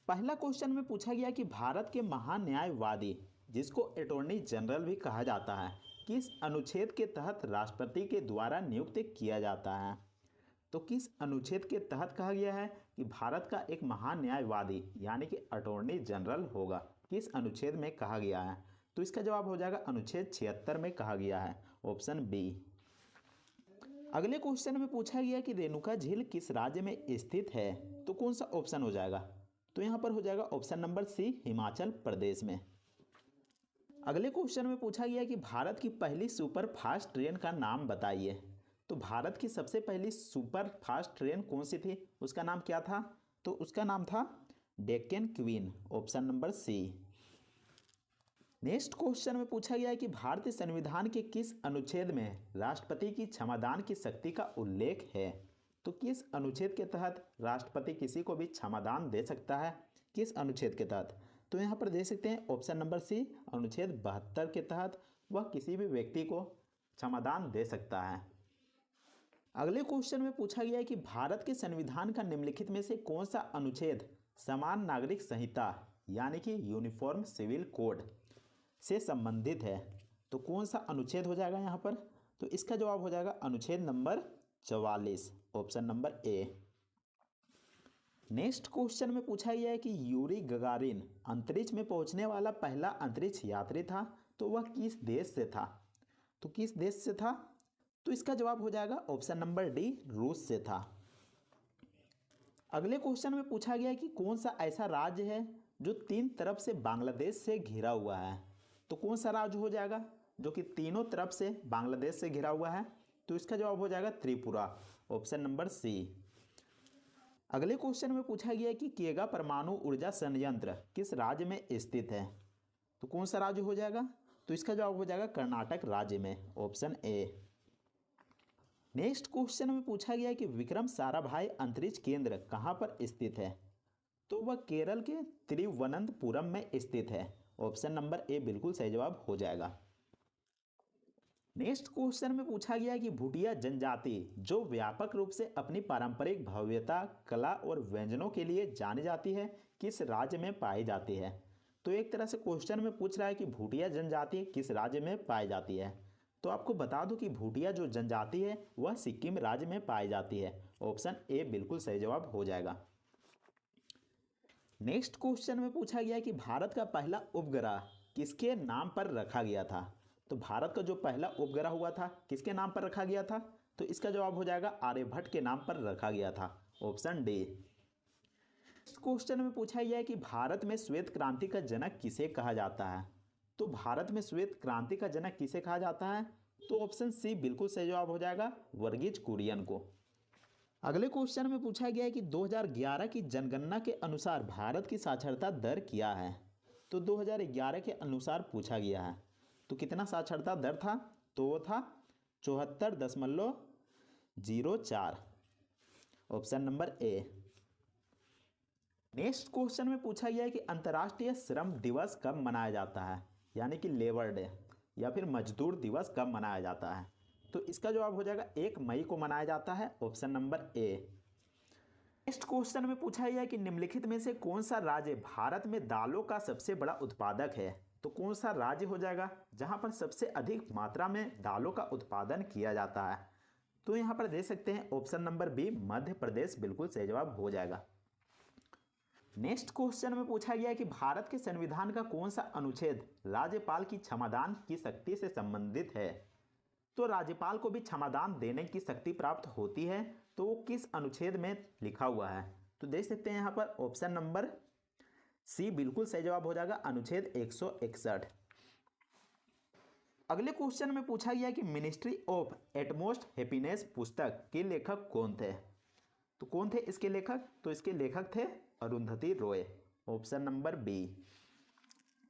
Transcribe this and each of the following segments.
पहला क्वेश्चन में पूछा गया कि भारत के महान्यायवादी, जिसको अटॉर्नी जनरल भी कहा जाता है, किस अनुच्छेद के तहत राष्ट्रपति के द्वारा नियुक्त किया जाता है। तो किस अनुच्छेद के तहत कहा गया है कि भारत का एक महान्यायवादी यानी कि अटॉर्नी जनरल होगा, किस अनुच्छेद में कहा गया है। तो इसका जवाब हो जाएगा अनुच्छेद 76 में कहा गया है, ऑप्शन बी। अगले क्वेश्चन में पूछा गया कि रेणुका झील किस राज्य में स्थित है। तो कौन सा ऑप्शन हो जाएगा। तो यहाँ पर हो जाएगा ऑप्शन नंबर सी, हिमाचल प्रदेश में। अगले क्वेश्चन में पूछा गया कि भारत की पहली सुपर फास्ट ट्रेन का नाम बताइए। तो भारत की सबसे पहली सुपर फास्ट ट्रेन कौन सी थी, उसका नाम क्या था। तो उसका नाम था Deccan Queen, option number C. Next question में पूछा गया है कि भारतीय संविधान के किस अनुच्छेद में राष्ट्रपति की क्षमादान की शक्ति का उल्लेख है। तो किस अनुच्छेद के तहत राष्ट्रपति किसी को भी क्षमादान दे सकता है, किस अनुच्छेद के तहत। तो यहाँ पर दे सकते हैं ऑप्शन नंबर सी, अनुच्छेद 72 के तहत वह किसी भी व्यक्ति को क्षमादान दे सकता है। अगले क्वेश्चन में पूछा गया है कि भारत के संविधान का निम्नलिखित में से कौन सा अनुच्छेद समान नागरिक संहिता यानी कि यूनिफॉर्म सिविल कोड से संबंधित है। तो कौन सा अनुच्छेद हो जाएगा यहाँ पर। तो इसका जवाब हो जाएगा अनुच्छेद number 44, option number A. Next question में पूछा गया है कि यूरी गगारिन अंतरिक्ष में पहुंचने वाला पहला अंतरिक्ष यात्री था, तो वह किस देश से था। तो किस देश से था। तो इसका जवाब हो जाएगा ऑप्शन नंबर डी, रूस से था। अगले क्वेश्चन में पूछा गया है कि कौन सा ऐसा राज्य है जो 3 तरफ से बांग्लादेश से घिरा हुआ है। तो कौन सा राज्य हो जाएगा जो कि तीनों तरफ से बांग्लादेश से घिरा हुआ है। तो इसका जवाब हो जाएगा त्रिपुरा, ऑप्शन नंबर सी। अगले क्वेश्चन में पूछा गया है कि केगा परमाणु ऊर्जा संयंत्र किस राज्य में स्थित है। तो कौन सा राज्य हो जाएगा। तो इसका जवाब हो जाएगा कर्नाटक राज्य में, ऑप्शन ए। नेक्स्ट क्वेश्चन में पूछा गया है कि विक्रम साराभाई अंतरिक्ष केंद्र कहाँ पर स्थित है। तो वह केरल के तिरुवनंतपुरम में स्थित है, ऑप्शन नंबर ए बिल्कुल सही जवाब हो जाएगा। नेक्स्ट क्वेश्चन में पूछा गया है कि भूटिया जनजाति जो व्यापक रूप से अपनी पारंपरिक भव्यता, कला और व्यंजनों के लिए जानी जाती है, किस राज्य में पाई जाती है। तो एक तरह से क्वेश्चन में पूछ रहा है कि भूटिया जनजाति किस राज्य में पाई जाती है। तो आपको बता दूं कि भूटिया जो जनजाति है वह सिक्किम राज्य में पाई जाती है, ऑप्शन ए बिल्कुल सही जवाब हो जाएगा। नेक्स्ट क्वेश्चन में पूछा गया है कि भारत का पहला उपग्रह किसके नाम पर रखा गया था। तो भारत का जो पहला उपग्रह हुआ था किसके नाम पर रखा गया था। तो इसका जवाब हो जाएगा आर्यभट्ट के नाम पर रखा गया था, ऑप्शन डी। नेक्स्ट क्वेश्चन में पूछा गया है कि भारत में श्वेत क्रांति का जनक किसे कहा जाता है। तो भारत में श्वेत क्रांति का जनक किसे कहा जाता है। तो ऑप्शन सी बिल्कुल सही जवाब हो जाएगा, वर्गीज कुरियन को। अगले क्वेश्चन में पूछा गया है कि 2011 की जनगणना के अनुसार भारत की साक्षरता दर क्या है। तो 2011 के अनुसार पूछा गया है, तो कितना साक्षरता दर था। तो वो था 74.04, option number A. Next question में पूछा गया है कि अंतर्राष्ट्रीय श्रम दिवस कब मनाया जाता है, यानी कि लेबर डे या फिर मजदूर दिवस कब मनाया जाता है। तो इसका जवाब हो जाएगा 1 मई को मनाया जाता है, option number A. Next question में पूछा गया है कि निम्नलिखित में से कौन सा राज्य भारत में दालों का सबसे बड़ा उत्पादक है। तो कौन सा राज्य हो जाएगा जहां पर सबसे अधिक मात्रा में दालों का उत्पादन किया जाता है। तो यहां पर दे सकते हैं option number B, Madhya Pradesh बिल्कुल सही जवाब हो जाएगा। नेक्स्ट क्वेश्चन में पूछा गया है कि भारत के संविधान का कौन सा अनुच्छेद राज्यपाल की क्षमादान की शक्ति से संबंधित है। तो राज्यपाल को भी क्षमादान देने की शक्ति प्राप्त होती है, तो वो किस अनुच्छेद में लिखा हुआ है। तो देख सकते हैं यहाँ पर ऑप्शन नंबर सी बिल्कुल सही जवाब हो जाएगा, अनुच्छेद 161। अगले क्वेश्चन में पूछा गया कि मिनिस्ट्री ऑफ एटमोस्ट हैप्पीनेस पुस्तक के लेखक कौन थे। तो कौन थे इसके लेखक। तो इसके लेखक थे Arundhati Roy, option number B.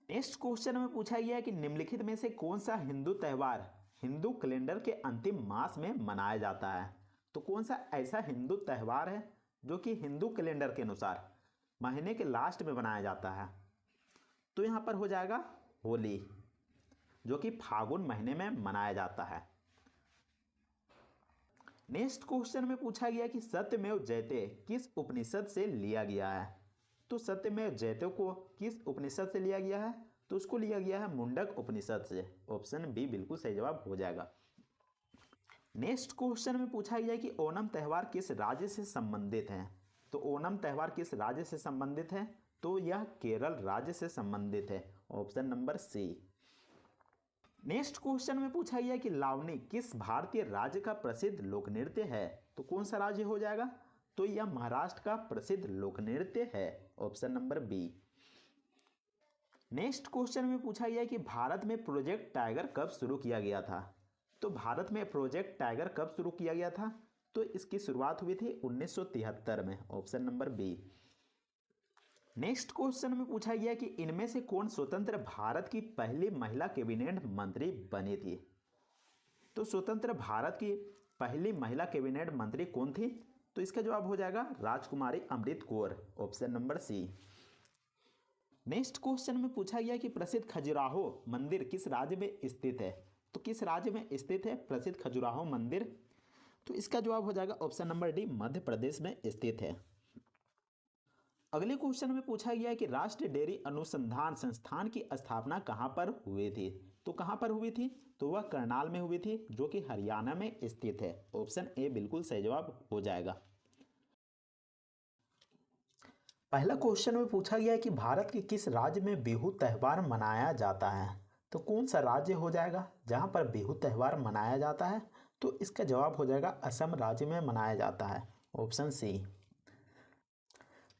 Next question में पूछा गया कि निम्नलिखित में से कौन सा हिंदू त्यौहार हिंदू कैलेंडर के अंतिम मास में मनाया जाता है। तो कौन सा ऐसा हिंदू त्यौहार है जो कि हिंदू कैलेंडर के अनुसार महीने के लास्ट में मनाया जाता है। तो यहाँ पर हो जाएगा होली, जो कि फागुन महीने में मनाया जाता है। नेक्स्ट क्वेश्चन में पूछा गया कि सत्यमेव जयते किस उपनिषद से लिया गया है। तो तो सत्यमेव जयते को किस उपनिषद से लिया गया है? तो उसको लिया गया है मुंडक उपनिषद से। ऑप्शन बी बिल्कुल सही जवाब हो जाएगा। नेक्स्ट क्वेश्चन में पूछा गया कि ओणम त्यौहार किस राज्य से संबंधित है? तो ओणम त्यौहार किस राज्य से संबंधित है? तो यह केरल राज्य से संबंधित है। Option number C. Next question में पूछा गया कि लावनी किस भारतीय राज्य का प्रसिद्ध लोक नृत्य है? तो कौन सा राज्य हो जाएगा? तो यह महाराष्ट्र का प्रसिद्ध लोक नृत्य है। Option number B. Next question में पूछा गया कि भारत में प्रोजेक्ट टाइगर कब शुरू किया गया था? तो भारत में प्रोजेक्ट टाइगर कब शुरू किया गया था? तो इसकी शुरुआत हुई थी 1973 में। Option number B. Next question में पूछा गया कि इनमें से कौन स्वतंत्र भारत की पहली महिला कैबिनेट मंत्री बनी थी? तो स्वतंत्र भारत की पहली महिला कैबिनेट मंत्री कौन थी? तो इसका जवाब हो जाएगा Rajkumari Amrit Kaur. Option number C. Next question में पूछा गया कि प्रसिद्ध खजुराहो मंदिर किस राज्य में स्थित है? तो किस राज्य में स्थित है प्रसिद्ध खजुराहो मंदिर? तो इसका जवाब हो जाएगा option number D, Madhya Pradesh में स्थित है। अगले क्वेश्चन में पूछा गया है कि राष्ट्रीय डेयरी अनुसंधान संस्थान की स्थापना कहां पर हुई थी? तो कहां पर हुई थी? तो वह करनाल में हुई थी, जो कि हरियाणा में स्थित है। ऑप्शन ए बिल्कुल सही जवाब हो जाएगा। पहला क्वेश्चन में पूछा गया है कि भारत के किस राज्य में बिहू त्यौहार मनाया जाता है? तो कौन सा राज्य हो जाएगा जहां पर बिहू त्यौहार मनाया जाता है? तो इसका जवाब हो जाएगा असम राज्य में मनाया जाता है। ऑप्शन सी।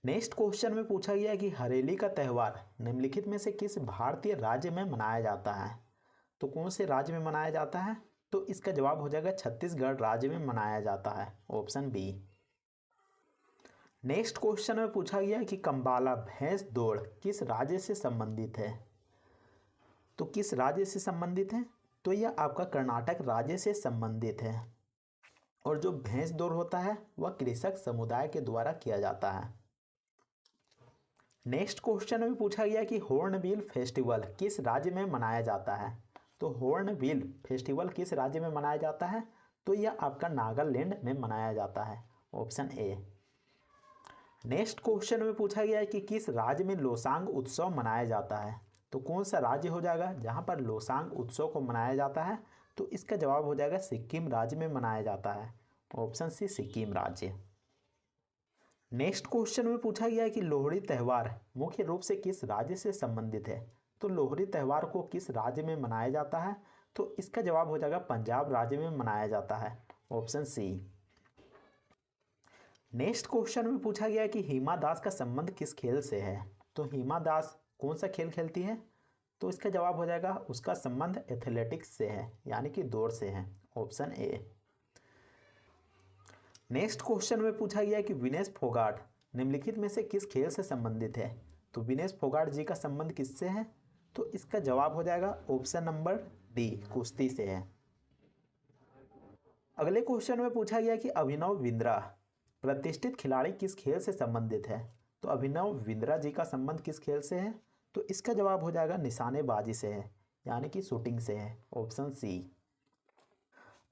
नेक्स्ट क्वेश्चन में पूछा गया है कि हरेली का त्यौहार निम्नलिखित में से किस भारतीय राज्य में मनाया जाता है? तो कौन से राज्य में मनाया जाता है? तो इसका जवाब हो जाएगा छत्तीसगढ़ राज्य में मनाया जाता है। Option B. नेक्स्ट क्वेश्चन में पूछा गया है कि कंबाला भैंस दौड़ किस राज्य से संबंधित है? तो किस राज्य से संबंधित है? तो यह आपका कर्नाटक राज्य से संबंधित है। और जो भैंस दौड़ होता है वह कृषक समुदाय के द्वारा किया जाता है। नेक्स्ट क्वेश्चन में पूछा गया कि हॉर्नबिल फेस्टिवल किस राज्य में मनाया जाता है? तो हॉर्नबिल फेस्टिवल किस राज्य में मनाया जाता है? तो यह आपका नागालैंड में मनाया जाता है। Option A. नेक्स्ट क्वेश्चन में पूछा गया है कि किस राज्य में लोसांग उत्सव मनाया जाता है? तो कौन सा राज्य हो जाएगा जहां पर लोसांग उत्सव को मनाया जाता है? तो इसका जवाब हो जाएगा सिक्किम राज्य में मनाया जाता है। ऑप्शन सी, सिक्किम राज्य। नेक्स्ट क्वेश्चन में पूछा गया है कि लोहड़ी त्यौहार मुख्य रूप से किस राज्य से संबंधित है? तो लोहड़ी त्यौहार को किस राज्य में मनाया जाता है? तो इसका जवाब हो जाएगा पंजाब राज्य में मनाया जाता है। ऑप्शन सी। नेक्स्ट क्वेश्चन में पूछा गया कि हिमा दास का संबंध किस खेल से है? तो हिमा दास कौन सा खेल खेलती है? तो इसका जवाब हो जाएगा उसका संबंध एथलेटिक्स से है, यानी कि दौड़ से है। Option A. नेक्स्ट क्वेश्चन में पूछा गया कि विनेश फोगाट निम्नलिखित में से किस खेल से संबंधित है? तो विनेश फोगाट जी का संबंध किससे है? तो इसका जवाब हो जाएगा ऑप्शन नंबर डी, कुश्ती से है। अगले क्वेश्चन में पूछा गया कि अभिनव बिंद्रा प्रतिष्ठित खिलाड़ी किस खेल से संबंधित है? तो अभिनव बिंद्रा जी का संबंध किस खेल से है? तो इसका जवाब हो जाएगा निशानेबाजी से है, यानी कि शूटिंग से है। Option C.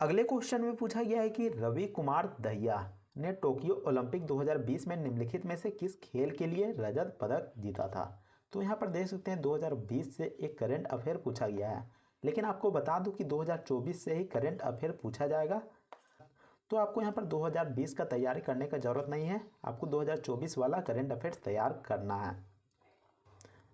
अगले क्वेश्चन में पूछा गया है कि रवि कुमार दहिया ने टोक्यो ओलंपिक 2020 में निम्नलिखित में से किस खेल के लिए रजत पदक जीता था? तो यहाँ पर देख सकते हैं 2020 से एक करंट अफेयर पूछा गया है, लेकिन आपको बता दूं कि 2024 से ही करंट अफेयर पूछा जाएगा। तो आपको यहाँ पर 2020 का तैयारी करने का ज़रूरत नहीं है, आपको 2024 वाला करंट अफेयर्स तैयार करना है।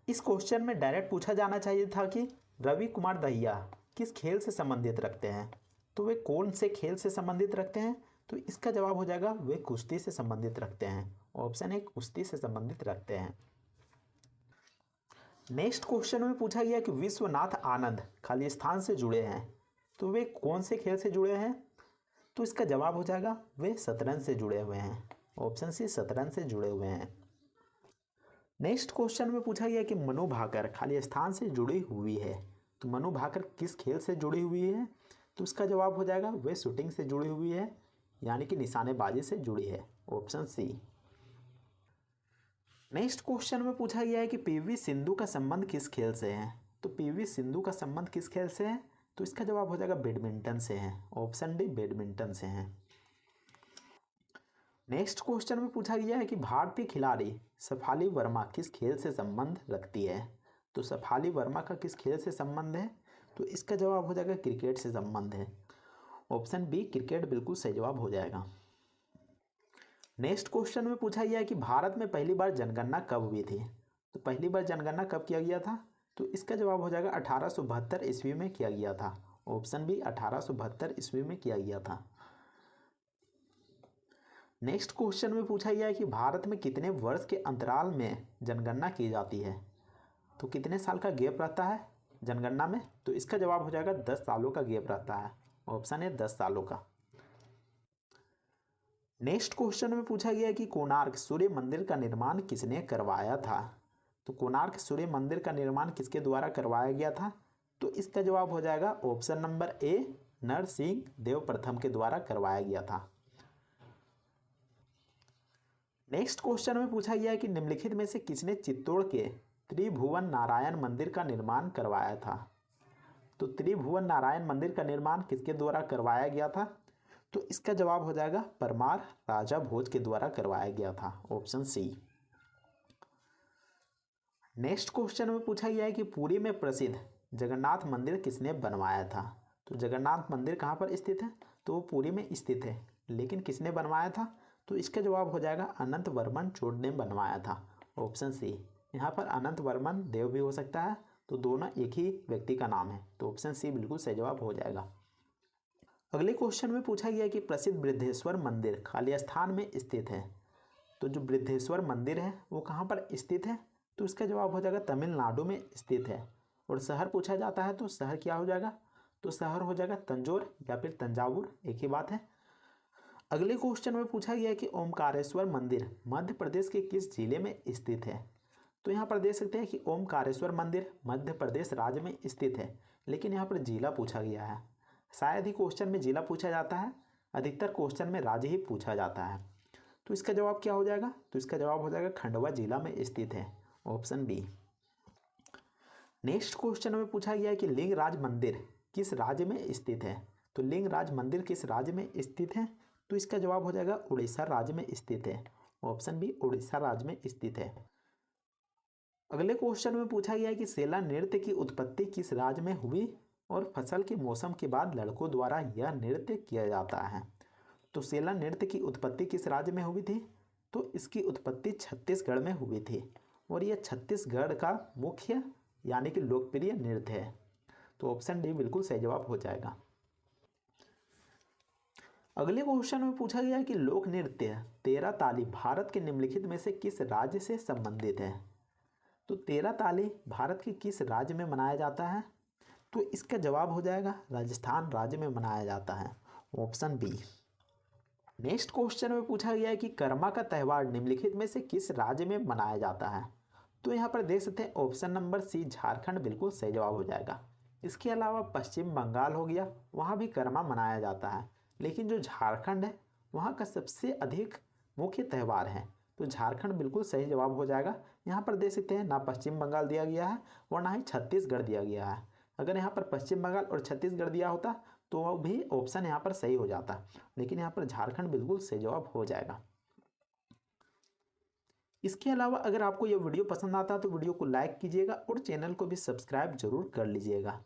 इस क्वेश्चन में डायरेक्ट पूछा जाना चाहिए था कि रवि कुमार दहिया किस खेल से संबंधित रखते हैं? तो वे कौन से खेल से संबंधित रखते हैं? तो इसका जवाब हो जाएगा वे कुश्ती से संबंधित रखते हैं। ऑप्शन ए, कुश्ती से संबंधित रखते हैं। नेक्स्ट क्वेश्चन में पूछा गया कि विश्वनाथ आनंद खालिस्तान से जुड़े हैं, तो वे कौन से खेल से जुड़े हैं? तो इसका जवाब हो जाएगा वे शतरंज से जुड़े हुए हैं। ऑप्शन सी, शतरंज से जुड़े हुए हैं। नेक्स्ट क्वेश्चन में पूछा गया कि मनु भाकर खालिस्तान से जुड़ी हुई है, तो मनु भाकर किस खेल से जुड़ी हुई है? तो इसका जवाब हो जाएगा वे शूटिंग से जुड़ी हुई है, यानी कि निशानेबाजी से जुड़ी है। ऑप्शन सी। नेक्स्ट क्वेश्चन में पूछा गया है कि पीवी सिंधु का संबंध किस खेल से है? तो पीवी सिंधु का संबंध किस खेल से है? तो इसका जवाब हो जाएगा बैडमिंटन से है। ऑप्शन डी, बैडमिंटन से है। नेक्स्ट क्वेश्चन में पूछा गया है कि भारतीय खिलाड़ी शेफाली वर्मा किस खेल से संबंध रखती है? तो शेफाली वर्मा का किस खेल से संबंध है? तो इसका जवाब हो जाएगा क्रिकेट से संबंध है। ऑप्शन बी क्रिकेट बिल्कुल सही जवाब हो जाएगा। नेक्स्ट क्वेश्चन में पूछा गया है कि भारत में पहली बार जनगणना कब हुई थी? तो पहली बार जनगणना कब किया गया था? तो इसका जवाब हो जाएगा 1872 ईस्वी में किया गया था। ऑप्शन बी 1872 ईस्वी में किया गया था। नेक्स्ट क्वेश्चन में पूछा गया है कि भारत में कितने वर्ष के अंतराल में जनगणना की जाती है? तो कितने साल का गैप रहता है जनगणना में? तो इसका जवाब हो जाएगा 10 सालों का गैप रहता है। ऑप्शन है 10 सालों का। नेक्स्ट क्वेश्चन में पूछा गया है कि कोणार्क सूर्य मंदिर का निर्माण किसने करवाया था? तो कोणार्क सूर्य मंदिर का निर्माण किसके द्वारा करवाया गया था? तो इसका जवाब हो जाएगा option number A Narsingh Dev प्रथम के द्वारा करवाया गया था। नेक्स्ट क्वेश्चन में पूछा गया है कि निम्नलिखित में से किसने चित्तौड़ के त्रिभुवन नारायण मंदिर का निर्माण करवाया था? तो त्रिभुवन नारायण मंदिर का निर्माण किसके द्वारा करवाया गया था? तो इसका जवाब हो जाएगा परमार राजा भोज के द्वारा करवाया गया था। ऑप्शन सी। नेक्स्ट क्वेश्चन में पूछा गया है कि पुरी में प्रसिद्ध जगन्नाथ मंदिर किसने बनवाया था? तो जगन्नाथ मंदिर कहाँ पर स्थित है? तो वो पुरी में स्थित है, लेकिन किसने बनवाया था? तो इसका जवाब हो जाएगा अनंत वर्मन चोड़ ने बनवाया था। Option C. यहाँ पर अनंत वर्मन देव भी हो सकता है, तो दोनों एक ही व्यक्ति का नाम है, तो ऑप्शन सी बिल्कुल सही जवाब हो जाएगा। अगले क्वेश्चन में पूछा गया कि प्रसिद्ध बृद्धेश्वर मंदिर खालिस्तान में स्थित है। तो जो बृद्धेश्वर मंदिर है वो कहाँ पर स्थित है? तो इसका जवाब हो जाएगा तमिलनाडु में स्थित है। और शहर पूछा जाता है तो शहर क्या हो जाएगा? तो शहर हो जाएगा तंजौर या फिर तंजावुर, एक ही बात है। अगले क्वेश्चन में पूछा गया है कि ओमकारेश्वर मंदिर मध्य प्रदेश के किस जिले में स्थित है? तो यहाँ पर देख सकते हैं कि ओमकारेश्वर मंदिर मध्य प्रदेश राज्य में स्थित है, लेकिन यहाँ पर जिला पूछा गया है। शायद ही क्वेश्चन में जिला पूछा जाता है, अधिकतर क्वेश्चन में राज्य ही पूछा जाता है। तो इसका जवाब क्या हो जाएगा? तो इसका जवाब हो जाएगा खंडवा जिला में स्थित है। Option B. नेक्स्ट क्वेश्चन में पूछा गया है कि लिंगराज मंदिर किस राज्य में स्थित है? तो लिंगराज मंदिर किस राज्य में स्थित है? तो इसका जवाब हो जाएगा उड़ीसा राज्य में स्थित है। ऑप्शन बी उड़ीसा राज्य में स्थित है। अगले क्वेश्चन में पूछा गया है कि सेला नृत्य की उत्पत्ति किस राज्य में हुई और फसल के मौसम के बाद लड़कों द्वारा यह नृत्य किया जाता है? तो सेला नृत्य की उत्पत्ति किस राज्य में हुई थी? तो इसकी उत्पत्ति छत्तीसगढ़ में हुई थी, और यह छत्तीसगढ़ का मुख्य यानी कि लोकप्रिय नृत्य है। तो ऑप्शन डी बिल्कुल सही जवाब हो जाएगा। अगले क्वेश्चन में पूछा गया है कि लोक नृत्य तेरा ताली भारत के निम्नलिखित में से किस राज्य से संबंधित है? तो तेरा ताली भारत के किस राज्य में मनाया जाता है? तो इसका जवाब हो जाएगा राजस्थान राज्य में मनाया जाता है। Option B. नेक्स्ट क्वेश्चन में पूछा गया है कि कर्मा का त्यौहार निम्नलिखित में से किस राज्य में मनाया जाता है? तो यहाँ पर देख सकते हैं ऑप्शन नंबर सी झारखंड बिल्कुल सही जवाब हो जाएगा। इसके अलावा पश्चिम बंगाल हो गया, वहाँ भी कर्मा मनाया जाता है, लेकिन जो झारखंड है वहाँ का सबसे अधिक मुख्य त्यौहार है, तो झारखंड बिल्कुल सही जवाब हो जाएगा। यहाँ पर देख सकते हैं ना पश्चिम बंगाल दिया गया है और ना ही छत्तीसगढ़ दिया गया है। अगर यहाँ पर पश्चिम बंगाल और छत्तीसगढ़ दिया होता तो वह भी ऑप्शन यहाँ पर सही हो जाता, लेकिन यहाँ पर झारखंड बिल्कुल सही जवाब हो जाएगा। इसके अलावा अगर आपको यह वीडियो पसंद आता है तो वीडियो को लाइक कीजिएगा और चैनल को भी सब्सक्राइब जरूर कर लीजिएगा।